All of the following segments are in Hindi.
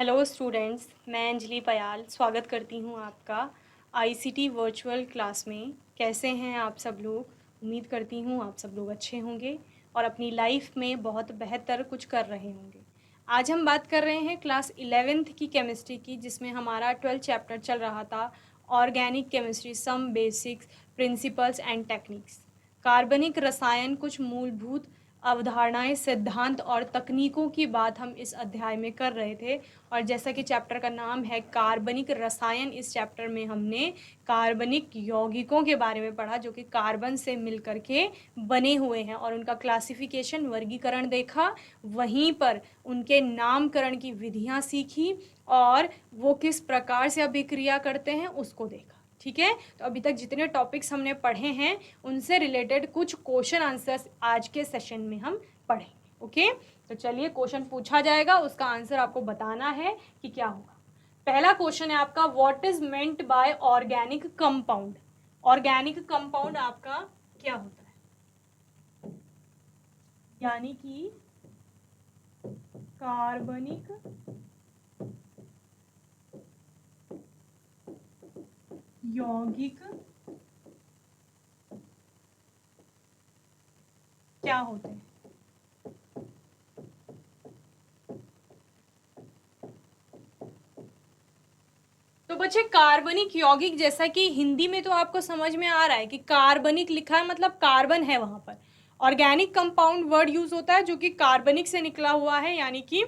हेलो स्टूडेंट्स, मैं अंजलि पयाल स्वागत करती हूँ आपका आईसीटी वर्चुअल क्लास में। कैसे हैं आप सब लोग? उम्मीद करती हूँ आप सब लोग अच्छे होंगे और अपनी लाइफ में बहुत बेहतर कुछ कर रहे होंगे। आज हम बात कर रहे हैं क्लास 11th की केमिस्ट्री की, जिसमें हमारा 12th चैप्टर चल रहा था organic chemistry, some basics principles and techniques. कार्बनिक रसायन, कुछ मूलभूत अवधारणाएं, सिद्धांत और तकनीकों की बात हम इस अध्याय में कर रहे थे। और जैसा कि चैप्टर का नाम है कार्बनिक रसायन, इस चैप्टर में हमने कार्बनिक यौगिकों के बारे में पढ़ा जो कि कार्बन से मिलकर के बने हुए हैं और उनका क्लासिफिकेशन, वर्गीकरण देखा। वहीं पर उनके नामकरण की विधियां सीखी और वो किस प्रकार से अभिक्रिया करते हैं उसको देखा। ठीक है, तो अभी तक जितने टॉपिक्स हमने पढ़े हैं उनसे रिलेटेड कुछ क्वेश्चन आंसर्स आज के सेशन में हम पढ़ेंगे। ओके, तो चलिए क्वेश्चन पूछा जाएगा, उसका आंसर आपको बताना है कि क्या होगा। पहला क्वेश्चन है आपका, what is meant by organic compound. Organic compound आपका क्या होता है? यानी कि कार्बनिक यौगिक क्या होते हैं? तो बच्चे, कार्बनिक यौगिक, जैसा कि हिंदी में तो आपको समझ में आ रहा है कि कार्बनिक लिखा है मतलब कार्बन है वहां पर। ऑर्गेनिक कंपाउंड वर्ड यूज होता है जो कि कार्बनिक से निकला हुआ है, यानी कि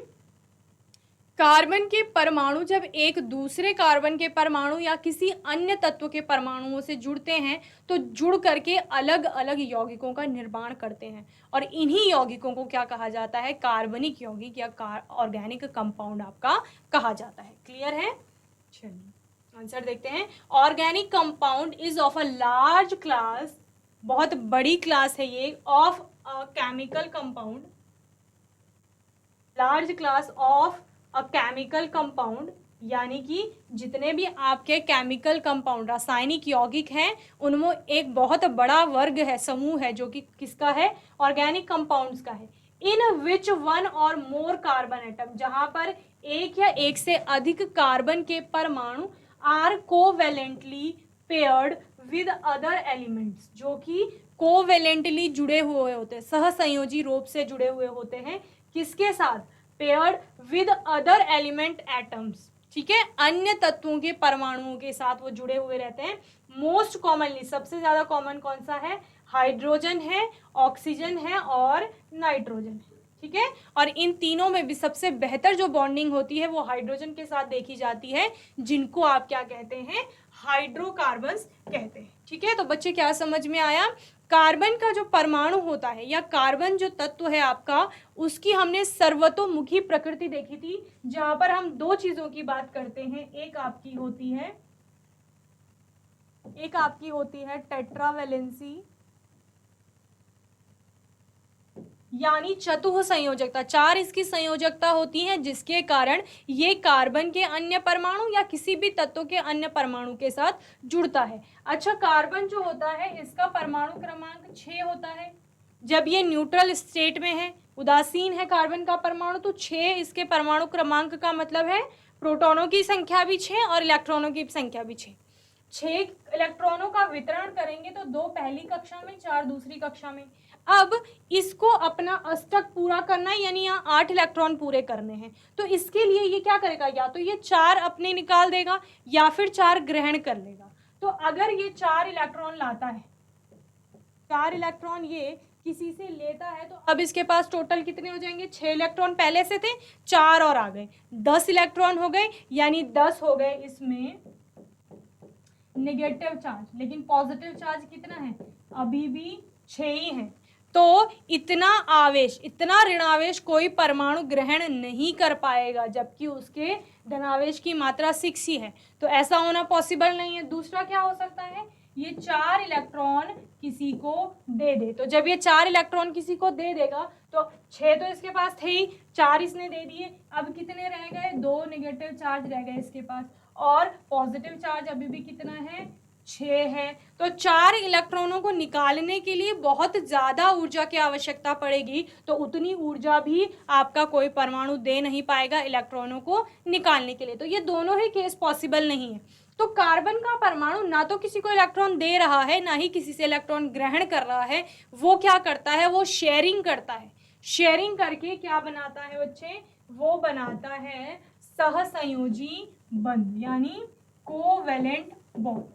कार्बन के परमाणु जब एक दूसरे कार्बन के परमाणु या किसी अन्य तत्व के परमाणुओं से जुड़ते हैं तो जुड़ करके अलग अलग यौगिकों का निर्माण करते हैं, और इन्हीं यौगिकों को क्या कहा जाता है? कार्बनिक यौगिक या ऑर्गेनिक कंपाउंड आपका कहा जाता है। क्लियर है? चलिए आंसर देखते हैं। Organic compound is of a large class, बहुत बड़ी क्लास है ये, of a chemical compound, large class of a chemical compound, यानी कि जितने भी आपके केमिकल कंपाउंड, रासायनिक यौगिक हैं, उनमें एक बहुत बड़ा वर्ग है, समूह है, जो कि किसका है? ऑर्गेनिक कंपाउंड्स का है। इन विच वन और मोर कार्बन एटम, जहां पर एक या एक से अधिक कार्बन के परमाणु are covalently paired with other elements, जो कि कोवेलेंटली जुड़े हुए होते हैं, सहसंयोजी रूप से जुड़े हुए होते हैं। किसके साथ? Paired with other element atoms. ठीक है, अन्य तत्वों के परमाणुओं के साथ वो जुड़े हुए रहते हैं। मोस्ट कॉमनली, सबसे ज्यादा कॉमन कौन सा है? हाइड्रोजन है, ऑक्सीजन है और नाइट्रोजन है। ठीक है, और इन तीनों में भी सबसे बेहतर जो बॉन्डिंग होती है वो हाइड्रोजन के साथ देखी जाती है, जिनको आप क्या कहते हैं? हाइड्रोकार्बन्स कहते हैं। ठीक है, तो बच्चे क्या समझ में आया? कार्बन का जो परमाणु होता है या कार्बन जो तत्व है आपका, उसकी हमने सर्वतोमुखी प्रकृति देखी थी, जहां पर हम दो चीजों की बात करते हैं। एक आपकी होती है टेट्रावेलेंसी, यानी चतुः संयोजकता, चार इसकी संयोजकता होती है, जिसके कारण ये कार्बन के अन्य परमाणु या किसी भी तत्व के अन्य परमाणु के साथ जुड़ता है। अच्छा, कार्बन जो होता है इसका परमाणु क्रमांक 6 होता है। जब ये न्यूट्रल स्टेट में है, उदासीन है कार्बन का परमाणु, तो 6 इसके परमाणु क्रमांक का मतलब है प्रोटॉनों की संख्या भी 6 और इलेक्ट्रॉनों की संख्या भी 6। 6 इलेक्ट्रॉनों का वितरण करेंगे तो 2 पहली कक्षा में, 4 दूसरी कक्षा में। अब इसको अपना अष्टक पूरा करना है, यानी यहाँ 8 इलेक्ट्रॉन पूरे करने हैं, तो इसके लिए ये क्या करेगा? या तो ये 4 अपने निकाल देगा या फिर 4 ग्रहण कर लेगा। तो अगर ये 4 इलेक्ट्रॉन लाता है, 4 इलेक्ट्रॉन ये किसी से लेता है, तो अब इसके पास टोटल कितने हो जाएंगे? 6 इलेक्ट्रॉन पहले से थे, 4 और आ गए, 10 इलेक्ट्रॉन हो गए, यानी 10 हो गए इसमें नेगेटिव चार्ज। लेकिन पॉजिटिव चार्ज कितना है? अभी भी 6 ही है। तो इतना आवेश, इतना ऋणावेश कोई परमाणु ग्रहण नहीं कर पाएगा, जबकि उसके धनावेश की मात्रा 6 ही है, तो ऐसा होना पॉसिबल नहीं है। दूसरा क्या हो सकता है? ये 4 इलेक्ट्रॉन किसी को दे दे। तो जब ये 4 इलेक्ट्रॉन किसी को दे देगा तो 6 तो इसके पास थे ही, 4 इसने दे दिए, अब कितने रह गए? 2 नेगेटिव चार्ज रह गए इसके पास, और पॉजिटिव चार्ज अभी भी कितना है? 6 है। तो 4 इलेक्ट्रॉनों को निकालने के लिए बहुत ज़्यादा ऊर्जा की आवश्यकता पड़ेगी, तो उतनी ऊर्जा भी आपका कोई परमाणु दे नहीं पाएगा इलेक्ट्रॉनों को निकालने के लिए। तो ये दोनों ही केस पॉसिबल नहीं है। तो कार्बन का परमाणु ना तो किसी को इलेक्ट्रॉन दे रहा है, ना ही किसी से इलेक्ट्रॉन ग्रहण कर रहा है। वो क्या करता है, वो शेयरिंग करता है। शेयरिंग करके क्या बनाता है बच्चे, वो बनाता है सहसंयोजी बंध, यानी कोवेलेंट बॉन्ड।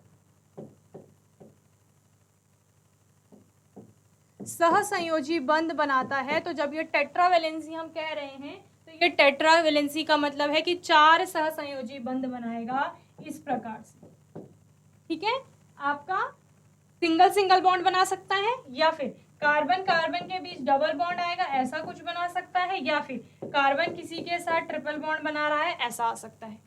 सहसंयोजी बंध बनाता है। तो जब ये टेट्रावेलेंसी हम कह रहे हैं, तो ये टेट्रावेलेंसी का मतलब है कि 4 सहसंयोजी बंध बनाएगा इस प्रकार से। ठीक है, आपका सिंगल सिंगल बॉन्ड बना सकता है, या फिर कार्बन कार्बन के बीच डबल बॉन्ड आएगा, ऐसा कुछ बना सकता है, या फिर कार्बन किसी के साथ ट्रिपल बॉन्ड बना रहा है, ऐसा आ सकता है।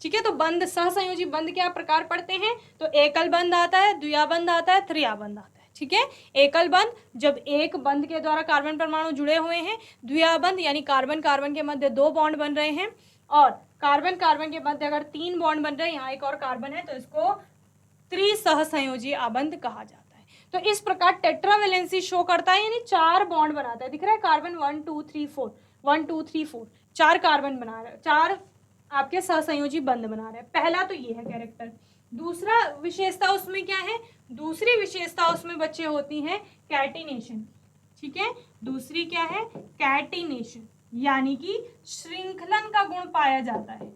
ठीक है, तो बंध, सहसंयोजी बंध क्या प्रकार पढ़ते हैं, तो एकल बंध आता है, द्विया बंध आता है, त्रिया बंध आता है। ठीक है, एकल बंध जब एक बंध के द्वारा कार्बन परमाणु जुड़े हुए हैं, द्विया बंध यानी कार्बन कार्बन के मध्य 2 बॉन्ड बन रहे हैं, और कार्बन कार्बन के मध्य अगर 3 बॉन्ड बन रहे हैं, यहाँ एक और कार्बन है, तो इसको त्रिसहसंयोजी आबंध कहा जाता है। तो इस प्रकार टेट्रावेलेंसी शो करता है, यानी 4 बॉन्ड बनाता है। दिख रहा है कार्बन 1 2 3 4, 1 2 3 4, 4 कार्बन बना रहा है, 4 आपके सहसंयोजी बंध बना रहे हैं। पहला तो ये है कैरेक्टर। दूसरा विशेषता उसमें क्या है, दूसरी विशेषता उसमें बच्चे होती है कैटिनेशन। ठीक है, दूसरी क्या है, कैटिनेशन, यानी कि श्रृंखलन का गुण पाया जाता है।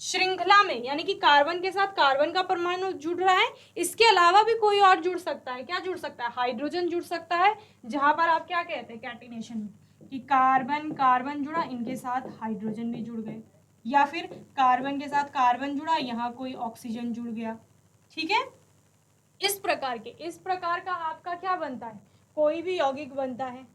श्रृंखला में यानी कि कार्बन के साथ कार्बन का परमाणु जुड़ रहा है, इसके अलावा भी कोई और जुड़ सकता है। क्या जुड़ सकता है, हाइड्रोजन जुड़ सकता है, जहां पर आप क्या कहते हैं कैटिनेशन में, कि कार्बन कार्बन जुड़ा, इनके साथ हाइड्रोजन भी जुड़ गए, या फिर कार्बन के साथ कार्बन जुड़ा, यहाँ कोई ऑक्सीजन जुड़ गया। ठीक है, इस प्रकार का आपका क्या बनता है, कोई भी यौगिक बनता है।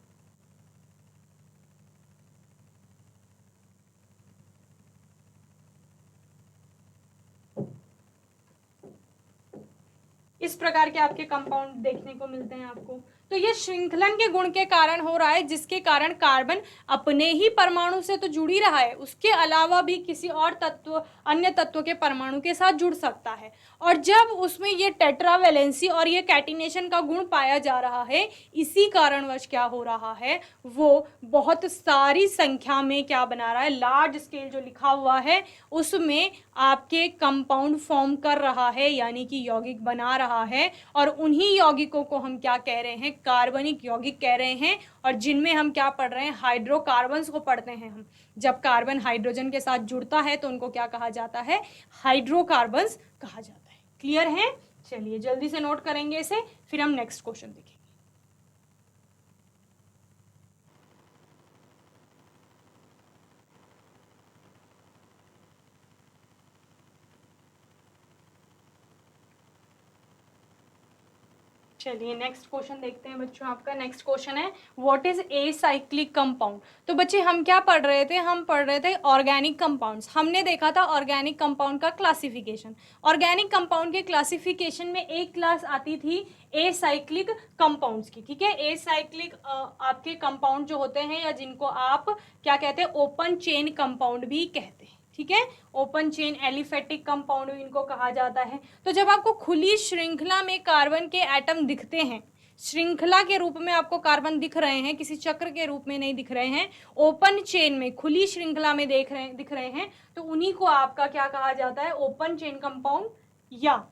इस प्रकार के आपके कंपाउंड देखने को मिलते हैं आपको। तो ये श्रृंखलन के गुण के कारण हो रहा है, जिसके कारण कार्बन अपने ही परमाणु से तो जुड़ ही रहा है, उसके अलावा भी किसी और तत्व, अन्य तत्व के परमाणु के साथ जुड़ सकता है। और जब उसमें ये टेट्रावेलेंसी और ये कैटिनेशन का गुण पाया जा रहा है, इसी कारणवश क्या हो रहा है, वो बहुत सारी संख्या में क्या बना रहा है, लार्ज स्केल जो लिखा हुआ है उसमें आपके कंपाउंड फॉर्म कर रहा है, यानी कि यौगिक बना रहा है। और उन्हीं यौगिकों को हम क्या कह रहे हैं, कार्बनिक यौगिक कह रहे हैं। और जिनमें हम क्या पढ़ रहे हैं, हाइड्रोकार्बन्स को पढ़ते हैं हम। जब कार्बन हाइड्रोजन के साथ जुड़ता है तो उनको क्या कहा जाता है, हाइड्रोकार्बन्स कहा जाता है। क्लियर है, चलिए जल्दी से नोट करेंगे इसे, फिर हम नेक्स्ट क्वेश्चन देखेंगे। चलिए नेक्स्ट क्वेश्चन देखते हैं बच्चों। आपका नेक्स्ट क्वेश्चन है, what is a cyclic compound. तो बच्चे हम क्या पढ़ रहे थे, हम पढ़ रहे थे ऑर्गेनिक कंपाउंड्स। हमने देखा था ऑर्गेनिक कंपाउंड का क्लासिफिकेशन। ऑर्गेनिक कंपाउंड के क्लासिफिकेशन में एक क्लास आती थी ए साइक्लिक कंपाउंड्स की। ठीक है, ए साइक्लिक आपके कंपाउंड जो होते हैं, या जिनको आप क्या कहते हैं, ओपन चेन कंपाउंड भी कहते हैं। ठीक है, ओपन चेन एलिफेटिक कंपाउंड इनको कहा जाता है। तो जब आपको खुली श्रृंखला में कार्बन के एटम दिखते हैं, श्रृंखला के रूप में आपको कार्बन दिख रहे हैं, किसी चक्र के रूप में नहीं दिख रहे हैं, ओपन चेन में खुली श्रृंखला में दिख रहे हैं, तो उन्हीं को आपका क्या कहा जाता है, ओपन चेन कंपाउंड या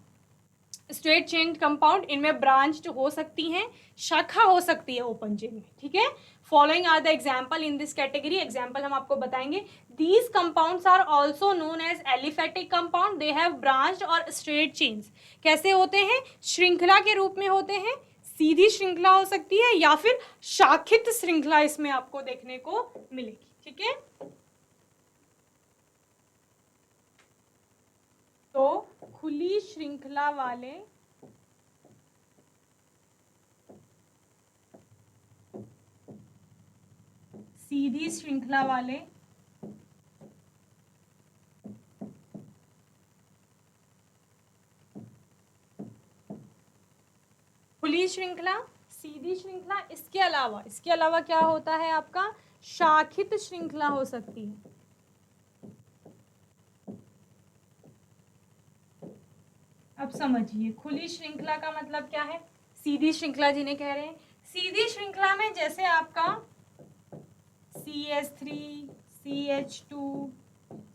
स्ट्रेट चेन कंपाउंड। इनमें ब्रांच्ड हो सकती हैं, शाखा हो सकती है ओपन चेन में। ठीक है, following are the example in this category. Example हम आपको बताएंगे। These compounds are also known as aliphatic compound, they have branched और स्ट्रेट चेन्स। कैसे होते हैं, श्रृंखला के रूप में होते हैं, सीधी श्रृंखला हो सकती है, या फिर शाखित श्रृंखला इसमें आपको देखने को मिलेगी। ठीक है, तो खुली श्रृंखला वाले सीधी श्रृंखला वाले खुली श्रृंखला, सीधी श्रृंखला, इसके अलावा क्या होता है आपका, शाखित श्रृंखला हो सकती है। अब समझिए, खुली श्रृंखला का मतलब क्या है, सीधी श्रृंखला जिन्हें कह रहे हैं। सीधी श्रृंखला में जैसे आपका CH3 CH2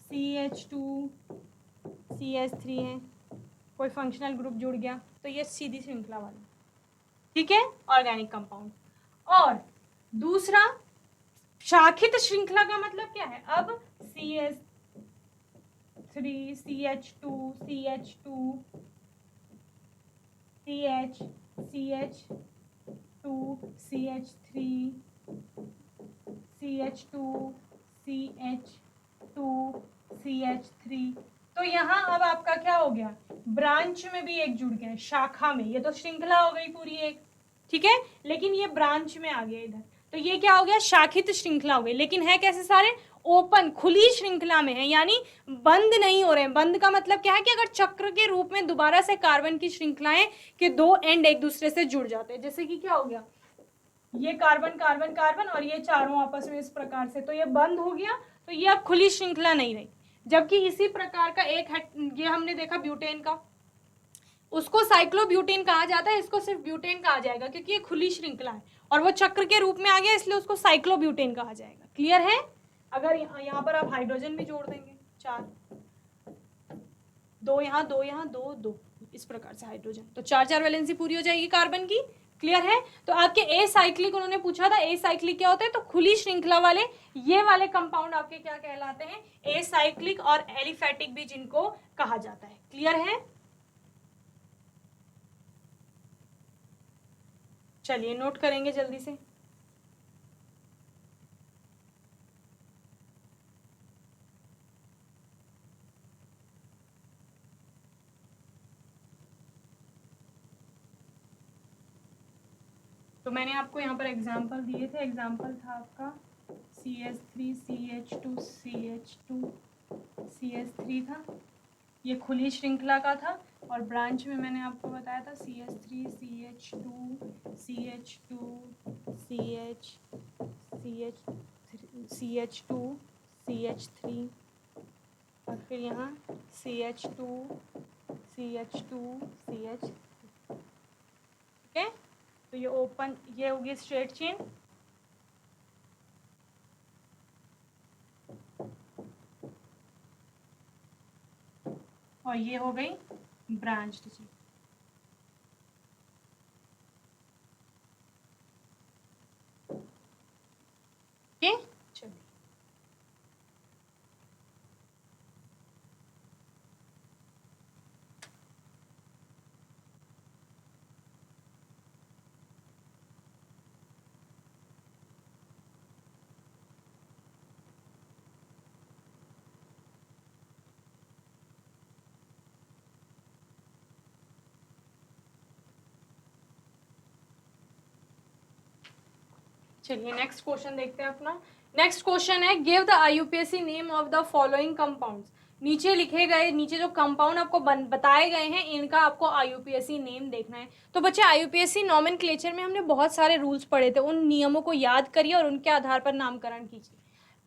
CH2 CH3 है, कोई फंक्शनल ग्रुप जुड़ गया तो ये सीधी श्रृंखला वाला, ठीक है, ऑर्गेनिक कंपाउंड। और दूसरा शाखित श्रृंखला का मतलब क्या है, अब CH3 CH2 CH2 CH CH2 CH3 CH2 CH2 CH3, तो यहाँ अब आपका क्या हो गया, ब्रांच में भी एक जुड़ गया, शाखा में, ये तो श्रृंखला हो गई पूरी एक, ठीक है, लेकिन ये ब्रांच में आ गया इधर, तो ये क्या हो गया, शाखित श्रृंखला हो गई, लेकिन है कैसे सारे, ओपन खुली श्रृंखला में है, यानी बंद नहीं हो रहे हैं। बंद का मतलब क्या है कि अगर चक्र के रूप में दोबारा से कार्बन की श्रृंखलाएं के दो एंड एक दूसरे से जुड़ जाते हैं, जैसे कि क्या हो गया, ये कार्बन कार्बन कार्बन और ये चारों आपस में इस प्रकार से, तो ये बंद हो गया, तो ये अब खुली श्रृंखला नहीं रही। जबकि इसी प्रकार का एक है, ये हमने देखा ब्यूटेन का, उसको साइक्लोब्यूटेन कहा जाता है, इसको सिर्फ ब्यूटेन कहा जाएगा क्योंकि ये खुली श्रृंखला है और वो चक्र के रूप में आ गया, इसलिए उसको साइक्लोब्यूटेन कहा जाएगा। क्लियर है? अगर यहाँ पर आप हाइड्रोजन भी जोड़ देंगे, 4, 2 यहाँ 2 यहाँ 2 2, इस प्रकार से हाइड्रोजन, तो 4 4 वैलेंसी पूरी हो जाएगी कार्बन की। क्लियर है? तो आपके ए साइक्लिक उन्होंने पूछा था, ए साइक्लिक क्या होता है, तो खुली श्रृंखला वाले ये वाले कंपाउंड आपके क्या कहलाते हैं, ए साइक्लिक और एलिफैटिक भी जिनको कहा जाता है। क्लियर है? चलिए नोट करेंगे जल्दी से। तो मैंने आपको यहाँ पर एग्जाम्पल दिए थे, एग्जाम्पल था आपका CH3 CH2 CH2 CH3 था, ये खुली श्रृंखला का था, और ब्रांच में मैंने आपको बताया था CH3 CH2 CH2 CH2 CH3, और फिर यहाँ CH2 CH2 CH, ठीक है, तो ये ओपन, ये होगी स्ट्रेट चेन, और ये हो गई ब्रांच्ड चेन। ओके, चलिए चलिए नेक्स्ट क्वेश्चन देखते हैं अपना। नेक्स्ट क्वेश्चन है, give the IUPAC name of the following compounds. नीचे लिखे गए, नीचे जो कंपाउंड आपको बताए गए हैं, इनका आपको IUPAC नेम देखना है। तो बच्चे IUPAC नॉमेनक्लेचर में हमने बहुत सारे रूल्स पढ़े थे, उन नियमों को याद करिए और उनके आधार पर नामकरण कीजिए।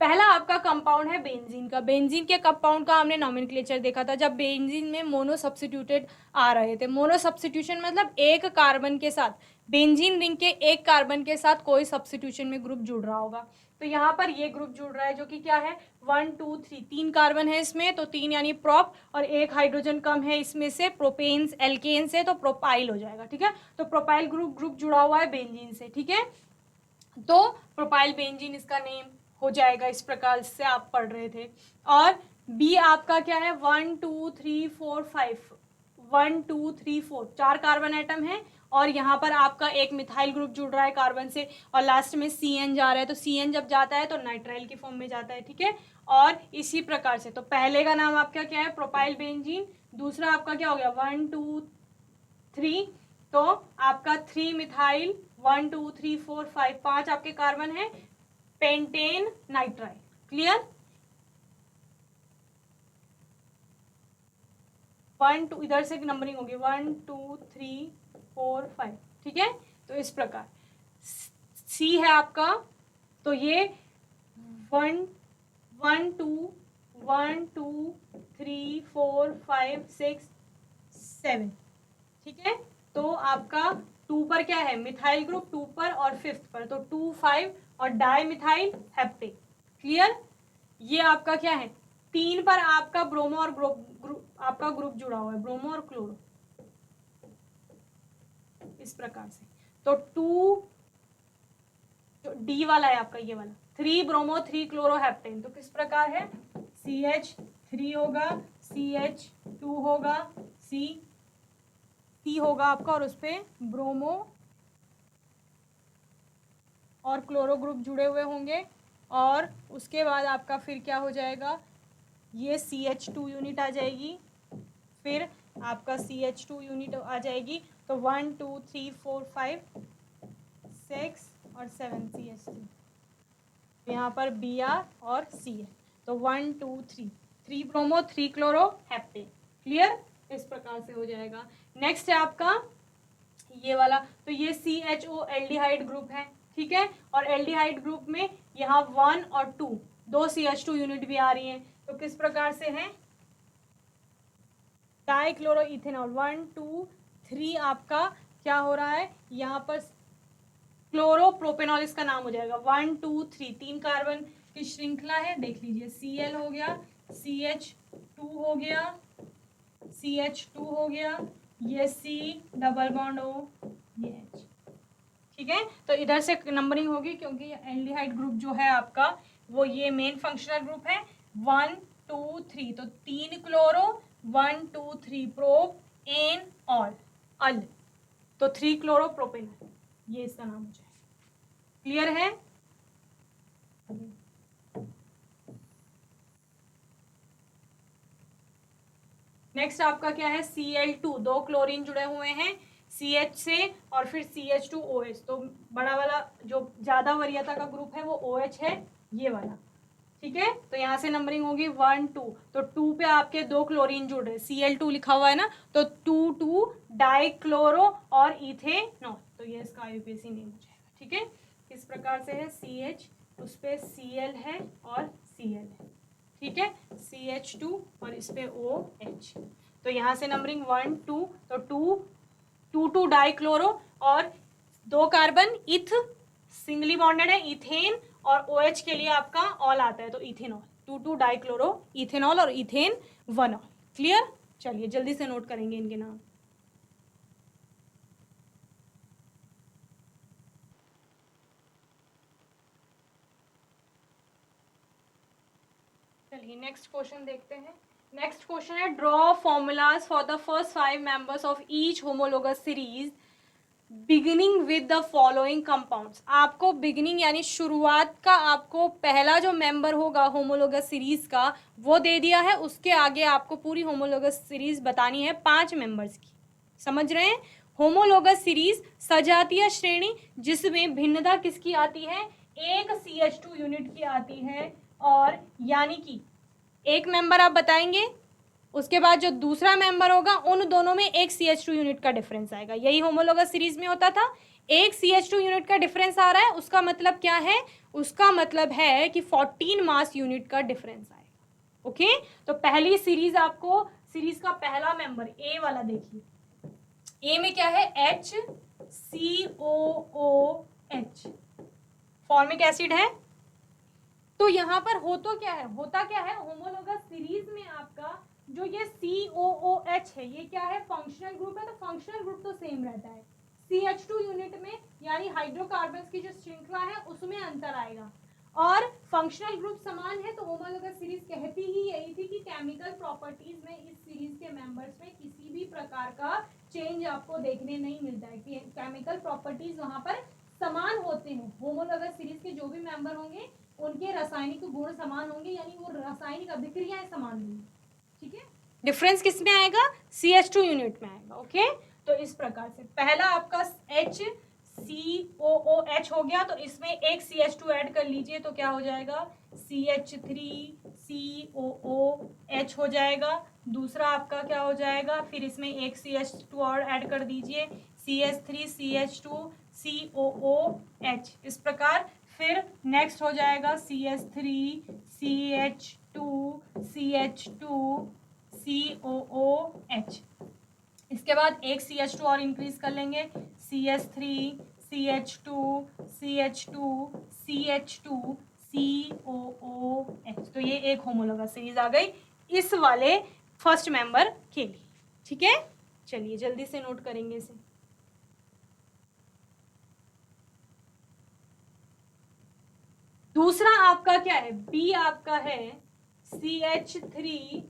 पहला आपका कंपाउंड है बेंजीन का। बेंजीन के कंपाउंड का हमने नॉमेनक्लेचर देखा था, जब बेंजीन में मोनो सब्स्टिट्यूटेड आ रहे थे। मोनो सब्स्टिट्यूशन मतलब एक कार्बन के साथ, बेंजीन रिंग के एक कार्बन के साथ कोई सब्स्टिट्यूशन में ग्रुप जुड़ रहा होगा। तो यहाँ पर ये ग्रुप जुड़ रहा है जो कि क्या है, 1 2 3, 3 कार्बन है इसमें, तो 3 यानी प्रोप, और एक हाइड्रोजन कम है इसमें से, प्रोपेन्स एल्केन से, तो प्रोपाइल हो जाएगा। ठीक है, तो प्रोपाइल ग्रुप जुड़ा हुआ है बेंजीन से। ठीक है, तो प्रोपाइल बेंजीन इसका नेम हो जाएगा, इस प्रकार से आप पढ़ रहे थे। और बी आपका क्या है, 1 2 3 4 5, 1 2 3 4, 4 कार्बन एटम है, और यहाँ पर आपका एक मिथाइल ग्रुप जुड़ रहा है कार्बन से, और लास्ट में CN जा रहा है, तो CN जब जाता है तो नाइट्राइल की फॉर्म में जाता है। ठीक है, और इसी प्रकार से, तो पहले का नाम आपका क्या है, प्रोपाइल बेंजीन, दूसरा आपका क्या हो गया, 1 2 3, तो आपका 3 मिथाइल, 1 2 3 4 5, 5 आपके कार्बन है, पेंटेन नाइट्राइल। क्लियर? 1 2, इधर से नंबरिंग होगी 1 2 3 4 5। ठीक है, तो इस प्रकार सी है आपका, तो ये 1 1 2 1 2 3 4 5 6 7। ठीक है, तो आपका 2 पर क्या है, मिथाइल ग्रुप 2 पर और 5th पर, तो 2 5 और डाई मिथाइल हेप्टेन। क्लियर। ये आपका क्या है, 3 पर आपका ब्रोमो और आपका ग्रुप जुड़ा हुआ है, ब्रोमो और क्लोरो, इस प्रकार से। तो 2 जो डी वाला है आपका, ये वाला 3 ब्रोमो 3 क्लोरो हेप्टेन, तो किस प्रकार है, CH3 होगा, CH2 होगा, C होगा आपका, और उस पर ब्रोमो और क्लोरो ग्रुप जुड़े हुए होंगे। और उसके बाद आपका फिर क्या हो जाएगा, ये CH2 यूनिट आ जाएगी, फिर आपका CH2 यूनिट आ जाएगी। तो 1 2 3 4 5 6 और 7 CH3, यहाँ पर Br और C है, तो 1 2 3 3 ब्रोमो 3 क्लोरो हेप्टेन। क्लियर, इस प्रकार से हो जाएगा। नेक्स्ट है आपका ये वाला, तो ये CHO एल्डिहाइड ग्रुप है। ठीक है, और एल्डिहाइड ग्रुप में यहाँ 1 और 2 दो CH2 यूनिट भी आ रही हैं, तो किस प्रकार से है, डाइक्लोरो इथेनॉल 1 2 3 आपका क्या हो रहा है, यहाँ पर क्लोरोप्रोपेनॉल इसका नाम हो जाएगा। 1 2 3 3 कार्बन की श्रृंखला है, देख लीजिए, Cl हो गया, CH2 हो गया, CH2 हो गया, ये C डबल बॉन्ड O, ये H। ठीक है, तो इधर से नंबरिंग होगी क्योंकि एल्डिहाइड ग्रुप जो है आपका वो ये मेन फंक्शनल ग्रुप है। 1 2 3, तो 3 क्लोरो, 1 2 3 प्रोप, एन ऑल अल, तो 3 क्लोरो प्रोपेनॉल, ये इसका नाम हो जाएगा। क्लियर है। नेक्स्ट आपका क्या है, Cl2 दो क्लोरीन जुड़े हुए हैं CH से, और फिर CH2OH, तो बड़ा वाला जो ज्यादा वरीयता का ग्रुप है वो OH है, ये वाला। ठीक है, तो यहाँ से नंबरिंग होगी 1 2, तो 2 पे आपके दो क्लोरीन जुड़ रहे, Cl2 लिखा हुआ है ना, तो 2 2 डाइक्लोरो और इथेनॉल, तो ये इसका IUPAC नेम हो जाएगा। ठीक है, इस प्रकार से है, CH उस पे Cl है और Cl है। ठीक है, CH2 और इस पे OH, तो यहाँ से नंबरिंग 1 2, तो 2 2 डाइक्लोरो और दो कार्बन इथ सिंगली बॉन्डेड है, इथेन, और OH के लिए आपका ऑल आता है, तो इथेनॉल 2 2 डाइक्लोरो इथेनॉल और इथेन 1 ऑल। क्लियर, चलिए जल्दी से नोट करेंगे इनके नाम। चलिए नेक्स्ट क्वेश्चन देखते हैं। नेक्स्ट क्वेश्चन है, draw formulas for the first 5 members of each homologous series beginning with the following compounds. आपको बिगिनिंग यानी शुरुआत का आपको पहला जो मेंबर होगा होमोलोगस सीरीज का वो दे दिया है, उसके आगे आपको पूरी होमोलोगस सीरीज बतानी है 5 मेंबर्स की। समझ रहे हैं, होमोलोगस सीरीज सजातीय श्रेणी जिसमें भिन्नता किसकी आती है, एक CH2 यूनिट की आती है, और यानी कि एक मेंबर आप बताएंगे, उसके बाद जो दूसरा मेंबर होगा उन दोनों में एक CH2 यूनिट का डिफरेंस आएगा। यही होमोलोगस सीरीज में होता था, एक CH2 यूनिट का डिफरेंस आ रहा है, उसका मतलब क्या है, उसका मतलब है कि 14 मास यूनिट का डिफरेंस आएगा। ओके, तो पहली सीरीज आपको, सीरीज का पहला मेंबर ए वाला देखिए, ए में क्या है, HCOOH फॉर्मिक एसिड है। तो यहाँ पर होता क्या है, होमोलोगस सीरीज में आपका जो ये COOH है ये क्या है, फंक्शनल ग्रुप है, तो फंक्शनल ग्रुप तो सेम रहता है। CH2 यूनिट में यानी हाइड्रोकार्बन्स की जो श्रृंखला है उसमें अंतर आएगा, और फंक्शनल ग्रुप समान है। तो होमोलोगस सीरीज कहती ही यही थी कि केमिकल प्रॉपर्टीज में इस सीरीज के मेंबर्स में किसी भी प्रकार का चेंज आपको देखने नहीं मिलता है, कि केमिकल प्रॉपर्टीज वहां पर समान होते हैं। होमोलोगस सीरीज के जो भी मेंबर होंगे उनके रासायनिक गुण समान होंगे, यानी वो रासायनिक अभिक्रियाएं समान होंगी। ठीक है, डिफरेंस किस में आएगा, CH2 यूनिट में आएगा। ओके, तो इस प्रकार से पहला आपका HCOOH हो गया, तो इसमें एक CH2 ऐड कर लीजिए, तो क्या हो जाएगा, CH3COOH हो जाएगा। दूसरा आपका क्या हो जाएगा, फिर इसमें एक CH2 और ऐड कर दीजिए, CH3CH2COOH, इस प्रकार। फिर नेक्स्ट हो जाएगा CH3CH2CH2COOH, इसके बाद एक CH2 और इंक्रीज कर लेंगे, CH3 CH2 CH2 CH2 COOH। तो ये एक होमोलोगस सीरीज आ गई इस वाले फर्स्ट मेंबर के लिए। ठीक है, चलिए जल्दी से नोट करेंगे इसे। दूसरा आपका क्या है, बी आपका है CH3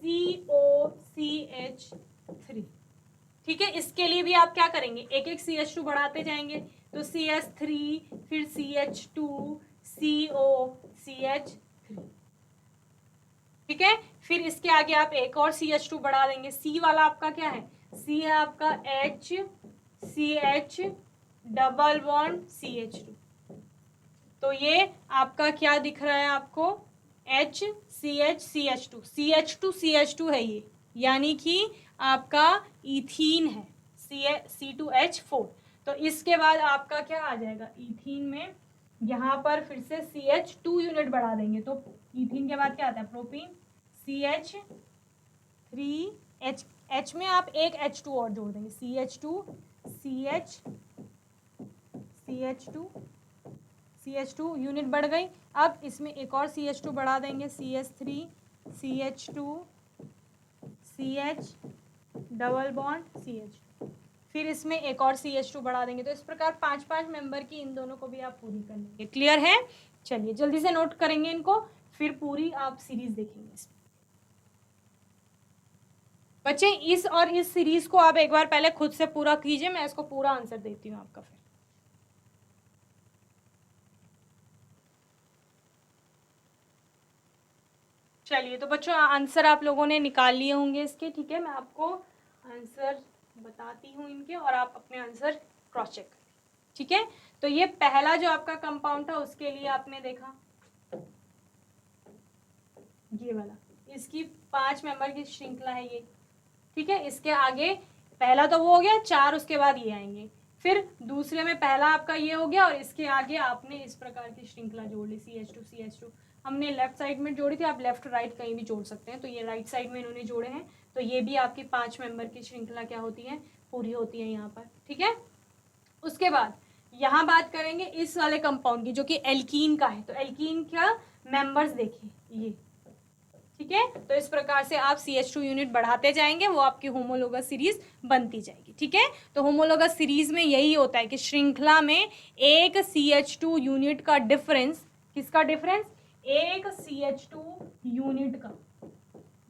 COCH3। ठीक है, इसके लिए भी आप क्या करेंगे, एक एक CH2 बढ़ाते जाएंगे। तो CH3 फिर CH2 COCH3। ठीक है, फिर इसके आगे आप एक और CH2 बढ़ा देंगे। C वाला आपका क्या है, C है आपका HCH डबल बॉन्ड CH2। तो ये आपका क्या दिख रहा है आपको, HCH CH2 है ये, यानी कि आपका इथीन है C2H4। तो इसके बाद आपका क्या आ जाएगा, इथीन में यहाँ पर फिर से CH2 यूनिट बढ़ा देंगे। तो इथीन के बाद क्या आता है, प्रोपीन CH3H में आप एक H2 और जोड़ देंगे, CH2 यूनिट बढ़ गई। अब इसमें एक और CH2 बढ़ा देंगे, CH3 CH2 CH double bond CH। फिर इसमें एक और CH2 बढ़ा देंगे। तो इस प्रकार 5-5 मेंबर की इन दोनों को भी आप पूरी कर लेंगे। क्लियर है, चलिए जल्दी से नोट करेंगे इनको, फिर पूरी आप सीरीज देखेंगे इसमें। बच्चे इस सीरीज को आप एक बार पहले खुद से पूरा कीजिए, मैं इसको पूरा आंसर देती हूँ आपका। फिर चलिए, तो बच्चों आंसर आप लोगों ने निकाल लिए होंगे इसके। ठीक है, मैं आपको आंसर बताती हूँ इनके और आप अपने आंसर क्रॉस चेक करें। ठीक है, तो ये पहला जो आपका कंपाउंड था उसके लिए आपने देखा ये वाला, इसकी 5 मेंबर की श्रृंखला है ये। ठीक है, इसके आगे पहला तो वो हो गया 4, उसके बाद ये आएंगे। फिर दूसरे में पहला आपका ये हो गया और इसके आगे आपने इस प्रकार की श्रृंखला जोड़ ली, CH2 हमने लेफ्ट साइड में जोड़ी थी, आप लेफ्ट राइट कहीं भी जोड़ सकते हैं। तो ये राइट साइड में इन्होंने जोड़े हैं, तो ये भी आपकी 5 मेंबर की श्रृंखला क्या होती है, पूरी होती है यहाँ पर। ठीक है, उसके बाद यहाँ बात करेंगे इस वाले कंपाउंड की जो कि एल्कीन का है। तो एल्कीन का मेंबर्स देखिए ये। ठीक है, तो इस प्रकार से आप CH2 यूनिट बढ़ाते जाएंगे, वो आपकी होमोलोगस सीरीज बनती जाएगी। ठीक है, तो होमोलोगस सीरीज में यही होता है कि श्रृंखला में एक CH2 यूनिट का डिफरेंस, किसका डिफरेंस, एक CH2 यूनिट का,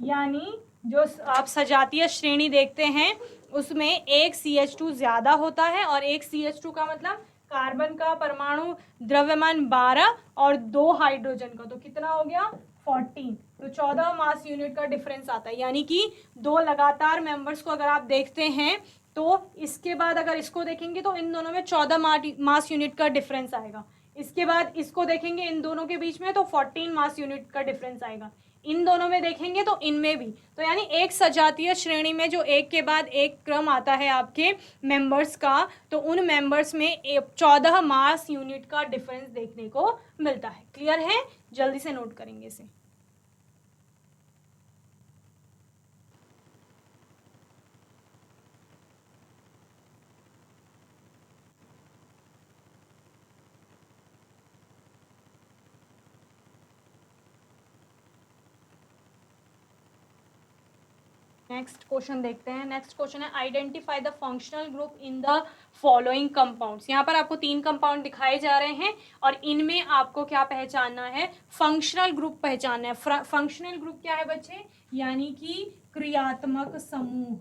यानी जो आप सजातीय श्रेणी देखते हैं उसमें एक CH2 ज्यादा होता है और एक CH2 का मतलब कार्बन का परमाणु द्रव्यमान 12 और 2 हाइड्रोजन का, तो कितना हो गया 14। तो 14 मास यूनिट का डिफरेंस आता है, यानी कि दो लगातार मेंबर्स को अगर आप देखते हैं तो इसके बाद अगर इसको देखेंगे तो इन दोनों में 14 मास यूनिट का डिफरेंस आएगा। इसके बाद इसको देखेंगे इन दोनों के बीच में तो 14 मास यूनिट का डिफरेंस आएगा। इन दोनों में देखेंगे तो इनमें भी। तो यानी एक सजातीय श्रेणी में जो एक के बाद एक क्रम आता है आपके मेंबर्स का, तो उन मेंबर्स में 14 मास यूनिट का डिफरेंस देखने को मिलता है। क्लियर है, जल्दी से नोट करेंगे इसे। नेक्स्ट क्वेश्चन देखते हैं। नेक्स्ट क्वेश्चन है identify the functional group in the following compounds. यहाँ पर आपको 3 कंपाउंड दिखाए जा रहे हैं और इनमें आपको क्या पहचानना है, फंक्शनल ग्रुप पहचानना है। फंक्शनल ग्रुप क्या है बच्चे, यानी कि क्रियात्मक समूह,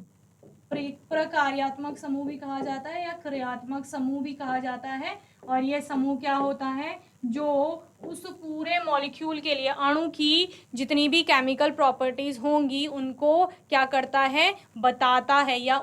प्रकार्यात्मक समूह भी कहा जाता है या क्रियात्मक समूह भी कहा जाता है। और ये समूह क्या होता है, जो उस पूरे मॉलिक्यूल के लिए अणु की जितनी भी केमिकल प्रॉपर्टीज होंगी उनको क्या करता है, बताता है, या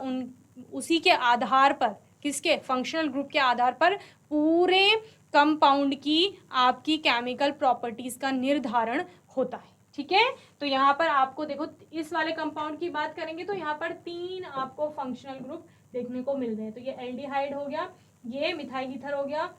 उसी के आधार पर, किसके, फंक्शनल ग्रुप के आधार पर पूरे कंपाउंड की आपकी केमिकल प्रॉपर्टीज का निर्धारण होता है। ठीक है, तो यहाँ पर आपको देखो इस वाले कंपाउंड की बात करेंगे तो यहाँ पर 3 आपको फंक्शनल ग्रुप देखने को मिल रहे हैं। तो ये एल्डिहाइड हो गया, ये मिथाइल ईथर हो गया,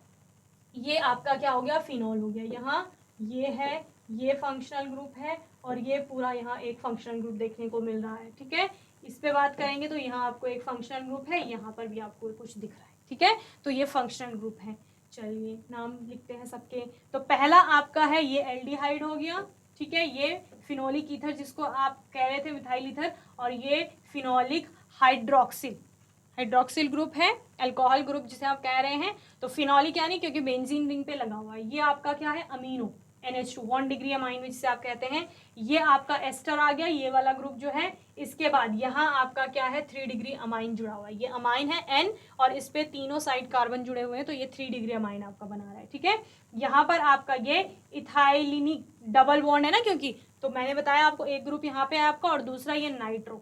ये आपका क्या हो गया, फिनॉल हो गया। यहाँ ये है, ये फंक्शनल ग्रुप है और ये पूरा यहाँ एक फंक्शनल ग्रुप देखने को मिल रहा है। ठीक है, इस पे बात करेंगे तो यहाँ आपको एक फंक्शनल ग्रुप है, यहाँ पर भी आपको कुछ दिख रहा है, ठीक है। तो ये फंक्शनल ग्रुप है। चलिए नाम लिखते हैं सबके। तो पहला आपका है ये एल्डिहाइड हो गया, ठीक है। ये फिनोलिक ईथर जिसको आप कह रहे थे मिथाइल ईथर, और ये फिनोलिक हाइड्रोक्सिल ग्रुप है, अल्कोहल ग्रुप जिसे आप कह रहे हैं। तो फिनोलिक यानी क्योंकि बेंजीन रिंग पे लगा हुआ है। ये आपका क्या है, अमीनो NH2 1 डिग्री अमाइन जिसे आप कहते हैं। ये आपका एस्टर आ गया, ये वाला ग्रुप जो है। इसके बाद यहाँ आपका क्या है, 3 डिग्री अमाइन जुड़ा हुआ है। ये अमाइन है N और इस पे तीनों साइड कार्बन जुड़े हुए हैं, तो ये 3 डिग्री अमाइन आपका बना रहा है, ठीक है। यहाँ पर आपका ये इथाइलिनिक डबल बॉन्ड है ना, क्योंकि तो मैंने बताया आपको एक ग्रुप यहाँ पे है आपका और दूसरा ये नाइट्रो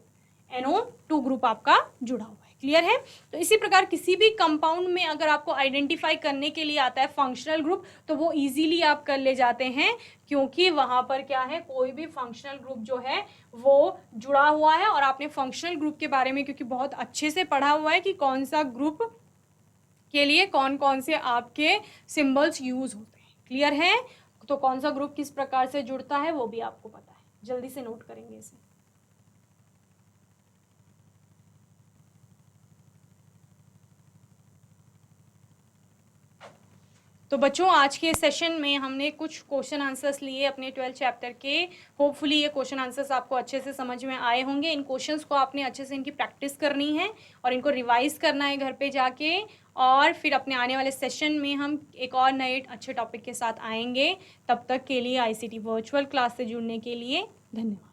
NO2 ग्रुप आपका जुड़ा हुआ है। क्लियर है। तो इसी प्रकार किसी भी कंपाउंड में अगर आपको आइडेंटिफाई करने के लिए आता है फंक्शनल ग्रुप, तो वो इजीली आप कर ले जाते हैं, क्योंकि वहां पर क्या है, कोई भी फंक्शनल ग्रुप जो है वो जुड़ा हुआ है। और आपने फंक्शनल ग्रुप के बारे में क्योंकि बहुत अच्छे से पढ़ा हुआ है कि कौन सा ग्रुप के लिए कौन कौन से आपके सिंबल्स यूज होते हैं। क्लियर है। तो कौन सा ग्रुप किस प्रकार से जुड़ता है वो भी आपको पता है। जल्दी से नोट करेंगे इसे। तो बच्चों आज के सेशन में हमने कुछ क्वेश्चन आंसर्स लिए अपने 12 चैप्टर के। होपफुली ये क्वेश्चन आंसर्स आपको अच्छे से समझ में आए होंगे। इन क्वेश्चंस को आपने अच्छे से इनकी प्रैक्टिस करनी है और इनको रिवाइज करना है घर पे जाके। और फिर अपने आने वाले सेशन में हम एक और नए अच्छे टॉपिक के साथ आएंगे। तब तक के लिए ICT वर्चुअल क्लास से जुड़ने के लिए धन्यवाद।